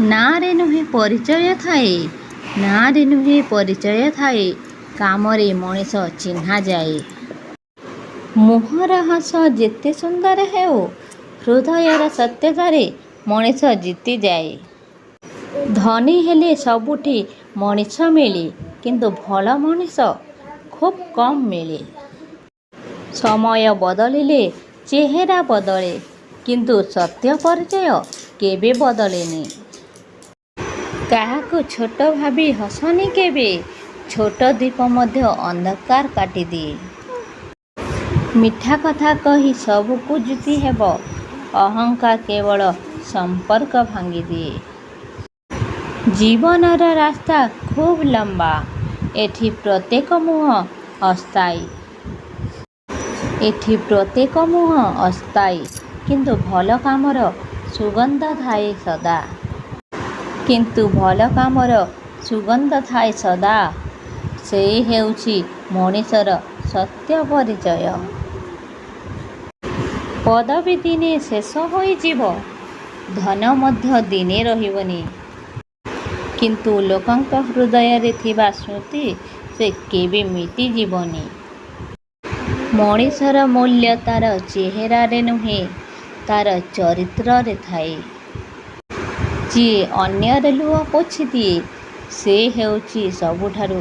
ନାଁରେ ନୁହେଁ ପରିଚୟ ଥାଏ, ନାଁରେ ନୁହେଁ ପରିଚୟ ଥାଏ, କାମରେ ମଣିଷ ଚିହ୍ନାଯାଏ। ମୁହଁର ହସ ଯେତେ ସୁନ୍ଦର ହେଉ, ହୃଦୟର ସତ୍ୟତାରେ ମଣିଷ ଜିତିଯାଏ। ଧନୀ ହେଲେ ସବୁଠି ମଣିଷ ମିଳେ, କିନ୍ତୁ ଭଲ ମଣିଷ ଖୁବ୍ କମ୍ ମିଳେ। ସମୟ ବଦଳିଲେ ଚେହେରା ବଦଳେ, କିନ୍ତୁ ସତ୍ୟ ପରିଚୟ କେବେ ବଦଳେନି। କାହାକୁ ଛୋଟ ଭାବି ହସନି କେବେ, ଛୋଟ ଦୀପ ମଧ୍ୟ ଅନ୍ଧକାର କାଟିଦିଏ। ମିଠା କଥା କହି ସବୁକୁ ଜିତି ହେବ, ଅହଙ୍କାର କେବଳ ସମ୍ପର୍କ ଭାଙ୍ଗିଦିଏ। ଜୀବନର ରାସ୍ତା ଖୁବ୍ ଲମ୍ବା, ଏଠି ପ୍ରତ୍ୟେକ ମୁହଁ ଅସ୍ଥାୟୀ। ଏଠି ପ୍ରତ୍ୟେକ ମୁହଁ ଅସ୍ଥାୟୀ, କିନ୍ତୁ ଭଲ କାମର ସୁଗନ୍ଧ ଥାଏ ସଦା। କିନ୍ତୁ ଭଲ କାମର ସୁଗନ୍ଧ ଥାଏ ସଦା, ସେଇ ହେଉଛି ମଣିଷର ସତ୍ୟ ପରିଚୟ। ପଦବୀ ଦିନେ ଶେଷ ହୋଇଯିବ, ଧନ ମଧ୍ୟ ଦିନେ ରହିବନି, କିନ୍ତୁ ଲୋକଙ୍କ ହୃଦୟରେ ଥିବା ସ୍ମୃତି ସେ କେବେ ମିଟିଯିବନି। ମଣିଷର ମୂଲ୍ୟ ତା'ର ଚେହେରାରେ ନୁହେଁ, ତା'ର ଚରିତ୍ରରେ ଥାଏ। ଯିଏ ଅନ୍ୟର ଲୁହ ପୋଛିଦିଏ, ସେ ହେଉଛି ସବୁଠାରୁ